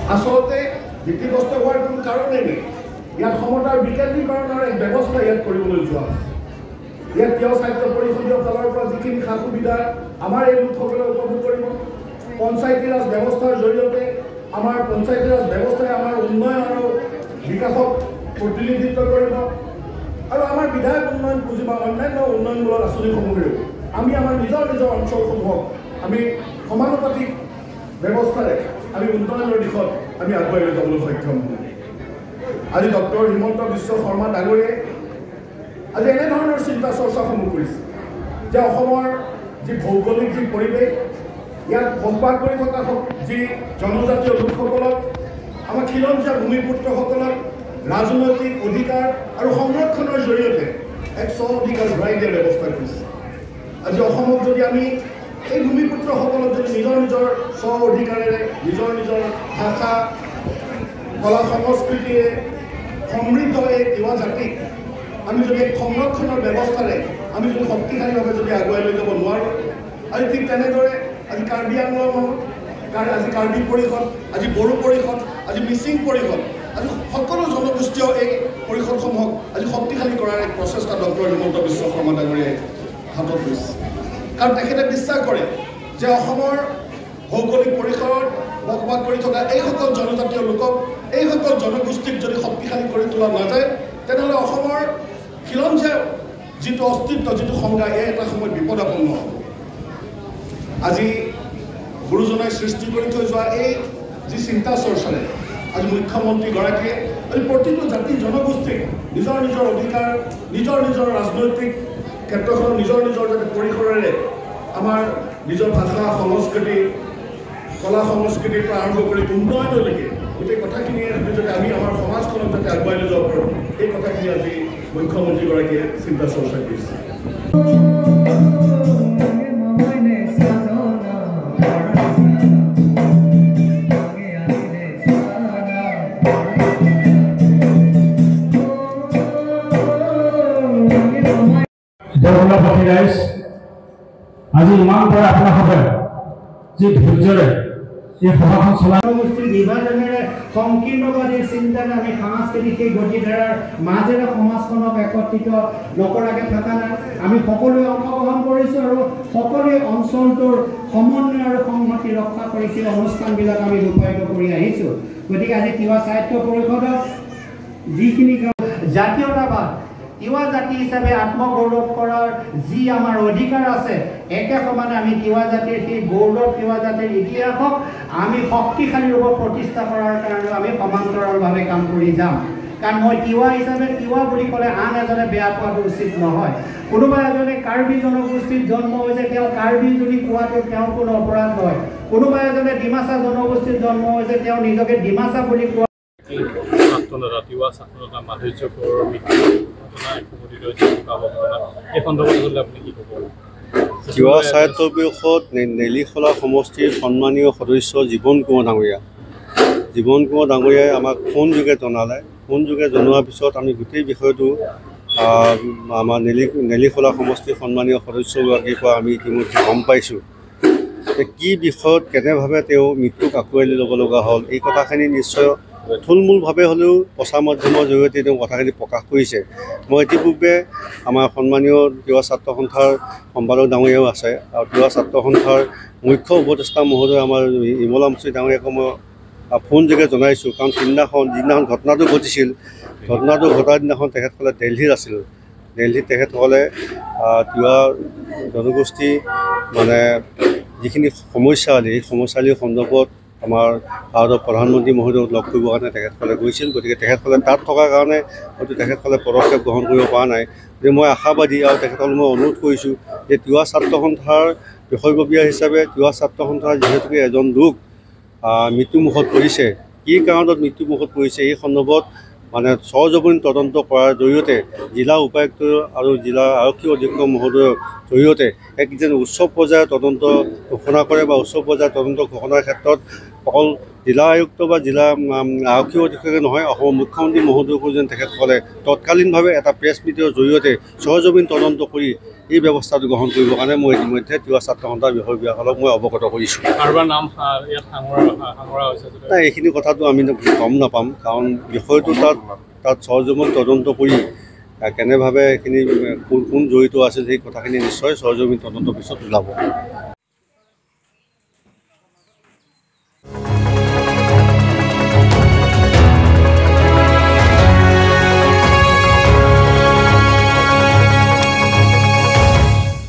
आसलते भित्तिग्रस्त होवार कोनो कारणेই নাই ইয়াত সমতাৰ বিকেন্দ্ৰীকৰণৰ এক ব্যৱস্থা ইয়াত কৰিবলৈ যোৱা ইয়াত কিয় সাহিত্য পৰিষদীয় ফালৰ পৰা যিখিনি খা সুবিধা আমাৰ এই লোকসকলে উপভোগ কৰিব পঞ্চায়তী ৰাজ ব্যৱস্থাৰ জৰিয়তে আমাৰ পঞ্চায়তী ৰাজ ব্যৱস্থাই আমাৰ উন্নয়ন আৰু বিকাশক প্ৰতিনিধিত্ব কৰিব আৰু আমাৰ বিধায়ক উন্নয়ন পুঁজি বা অন্যান্য উন্নয়নমূলক আঁচনিসমূহেও আমি আমাৰ নিজৰ নিজৰ অঞ্চলসমূহক আমি সমানুপাতিক ব্যৱস্থাৰে আমি উন্নয়নৰ দিশত আমি আগুৱাই লৈ যাবলৈ সক্ষম হওঁ আজি ডক্টৰ হিমন্ত বিশ্ব শৰ্মা ডাঙৰীয়াই আজি এনেধৰণৰ চিন্তা চৰ্চাসমূহ কৰিছে যে অসমৰ যি ভৌগোলিক যি পৰিৱেশ ইয়াত বসবাস কৰি থকা যি জনজাতীয় লোকসকলক আমাৰ খিলঞ্জীয়া ভূমিপুত্ৰসকলক ৰাজনৈতিক অধিকাৰ আৰু সংৰক্ষণৰ জৰিয়তে এক স্ব অধিকাৰ ঘূৰাই দিয়াৰ ব্যৱস্থা কৰিছে আজি অসমক যদি আমি এই ভূমিপুত্ৰসকলক যদি নিজৰ নিজৰ স্ব অধিকাৰেৰে নিজৰ নিজৰ ভাষা কলা সংস্কৃতিৰে সমৃদ্ধ এই তিৱা জাতিক আমি যদি সংৰক্ষণৰ ব্যৱস্থাৰে আমি যদি শক্তিশালীভাৱে যদি আগুৱাই লৈ যাব নোৱাৰোঁ আৰু ঠিক তেনেদৰে আজি কাৰ্বি আংলং আজি কাৰ্বি পৰিষদ আজি বড়ো পৰিষদ আজি মিচিং পৰিষদ আজি সকলো জনগোষ্ঠীয় এই পৰিষদসমূহক আজি শক্তিশালী কৰাৰ এক প্ৰচেষ্টা ডক্টৰ হিমন্ত বিশ্ব শৰ্মা ডাঙৰীয়াই হাতত লৈছে কাৰণ তেখেতে বিশ্বাস কৰে যে অসমৰ ভৌগোলিক পৰিসৰত বসবাস কৰি থকা এইসকল জনজাতীয় লোকক এইসকল জনগোষ্ঠীক যদি শক্তিশালী কৰি তোলা নাযায় তেনেহ'লে অসমৰ খিলঞ্জীয়া যিটো অস্তিত্ব যিটো সংজ্ঞা এই এটা সময়ত বিপদাপন্ন হ'ব আজি গুৰুজনাই সৃষ্টি কৰি থৈ যোৱা এই যি চিন্তা চৰ্চাৰে আজি মুখ্যমন্ত্ৰীগৰাকীয়ে আজি প্ৰতিটো জাতি জনগোষ্ঠীক নিজৰ নিজৰ অধিকাৰ নিজৰ নিজৰ ৰাজনৈতিক ক্ষেত্ৰখনৰ নিজৰ নিজৰ যাতে পৰিসৰেৰে আমাৰ নিজৰ ভাষা সংস্কৃতি কলা সংস্কৃতিৰ পৰা আৰম্ভ কৰি উন্নয়নলৈকে গোটেই কথাখিনিয়ে যদি আমি আমাৰ সমাজখনক যাতে আগুৱাই লৈ যাব পাৰোঁ এই কথাখিনি আজি মুখ্যমন্ত্ৰীগৰাকীয়ে চিন্তা চৰ্চা কৰিছে আজি ইমান পৰা আপোনালোকে যি ধৈৰ্যৰে এই সভাখন চলাই জনগোষ্ঠীৰ বিভাজনেৰে সংকীৰ্ণবাদীৰ চিন্তাৰে আমি সাংস্কৃতিক সেই গতিধাৰাৰ মাজেৰে সমাজখনক একত্ৰিত নকৰাকৈ থকা নাই আমি সকলোৱে অংশগ্ৰহণ কৰিছোঁ আৰু সকলোৱে অঞ্চলটোৰ সমন্বয় আৰু সংহতি ৰক্ষা কৰি সেই অনুষ্ঠানবিলাক আমি ৰূপায়িত কৰি আহিছোঁ গতিকে আজি তিৱা সাহিত্য পৰিষদক যিখিনি জাতীয়তাবাদ তিৱা জাতি হিচাপে আত্মগৌৰৱ কৰাৰ যি আমাৰ অধিকাৰ আছে একে সমানে আমি তিৱা জাতিৰ সেই গৌৰৱ তিৱা জাতিৰ ইতিহাসক আমি শক্তিশালী ৰূপত প্ৰতিষ্ঠা কৰাৰ কাৰণে আমি সমান্তৰালভাৱে কাম কৰি যাম কাৰণ মই তিৱা হিচাপে তিৱা বুলি ক'লে আন এজনে বেয়া পোৱাটো উচিত নহয় কোনোবা এজনে কাৰ্বি জনগোষ্ঠীত জন্ম হৈছে তেওঁ কাৰ্বি যদি কোৱাটো তেওঁৰ কোনো অপৰাধ নহয় কোনোবা এজনে ডিমাচা জনগোষ্ঠীত জন্ম হৈছে তেওঁ নিজকে ডিমাচা বুলি কোৱা তিৱা ছাত্ৰতা মাধুৰ্যকৰ তিৱা সাহিত্য পৰিষদ নেলিখলা সমষ্টিৰ সন্মানীয় সদস্য জীৱন কোঁৱৰ ডাঙৰীয়াই আমাক ফোন যোগে জনালে ফোন যোগে জনোৱাৰ পিছত আমি গোটেই বিষয়টো আমাৰ নেলিখলা সমষ্টিৰ সন্মানীয় সদস্যগৰাকীৰ পৰা আমি ইতিমধ্যে গম পাইছোঁ যে কি বিষয়ত কেনেভাৱে তেওঁ মৃত্যুক আঁকোৱালি ল'ব লগা হ'ল এই কথাখিনি নিশ্চয় থুলমূলভাৱে হ'লেও প্ৰচাৰ মাধ্যমৰ জৰিয়তে তেওঁ কথাখিনি প্ৰকাশ কৰিছে মই ইতিপূৰ্বে আমাৰ সন্মানীয় তিৱা ছাত্ৰ সন্থাৰ সম্পাদক ডাঙৰীয়াও আছে আৰু তিৱা ছাত্ৰ সন্থাৰ মুখ্য উপদেষ্টা মহোদয় আমাৰ ইমলামচি ডাঙৰীয়াকো মই ফোন যোগে জনাইছোঁ কাৰণ যিদিনাখন ঘটনাটো ঘটিছিল ঘটনাটো ঘটাৰ দিনাখন তেখেতসকলে দিল্লীত আছিল দিল্লীত তেখেতসকলে তিৱা জনগোষ্ঠী মানে যিখিনি সমস্যাৱলী এই সমস্যাৱলীৰ সন্দৰ্ভত আমাৰ ভাৰতৰ প্ৰধানমন্ত্ৰী মহোদয়ক লগ কৰিবৰ কাৰণে তেখেতসকলে গৈছিল গতিকে তেখেতসকলে তাত থকাৰ কাৰণে হয়তো তেখেতসকলে পদক্ষেপ গ্ৰহণ কৰিব পৰা নাই যে মই আশাবাদী আৰু তেখেতসকলে মই অনুৰোধ কৰিছোঁ যে তিৱা ছাত্ৰ সন্থাৰ বিষয়ববীয়া হিচাপে তিৱা ছাত্ৰ সন্থাৰ যিহেতুকে এজন লোক মৃত্যুমুখত পৰিছে কি কাৰণত মৃত্যুমুখত পৰিছে এই সন্দৰ্ভত মানে সৰজমিন তদন্ত কৰাৰ জৰিয়তে জিলা উপায়ুক্ত আৰু জিলা আৰক্ষী অধীক্ষক মহোদয়ৰ জৰিয়তে এক যেন উচ্চ পৰ্যায়ৰ তদন্ত ঘোষণা কৰে বা উচ্চ পৰ্যায়ৰ তদন্ত ঘোষণাৰ ক্ষেত্ৰত অকল জিলা আয়ুক্ত বা জিলা আৰক্ষী অধীক্ষকে নহয় অসমৰ মুখ্যমন্ত্ৰী মহোদয়কো যেন তেখেতসকলে তৎকালীনভাৱে এটা প্ৰেছ মিটৰ জৰিয়তে সৰজমিন তদন্ত কৰি এই ব্যৱস্থাটো গ্ৰহণ কৰিবৰ কাৰণে মই ইতিমধ্যে তিৱা ছাত্ৰ সন্থাৰ বিষয়বিলাকক মই অৱগত কৰিছোঁ। কাৰোবাৰ নাম ইয়াত সাঙুৰা হৈছে নাই, এইখিনি কথাটো আমি গম নাপাম, কাৰণ বিষয়টো তাত সৰজমিন তদন্ত কৰি কেনেভাৱে এইখিনি কোন জড়িত আছিল সেই কথাখিনি নিশ্চয় সৰজমিন তদন্তৰ পিছত ওলাব।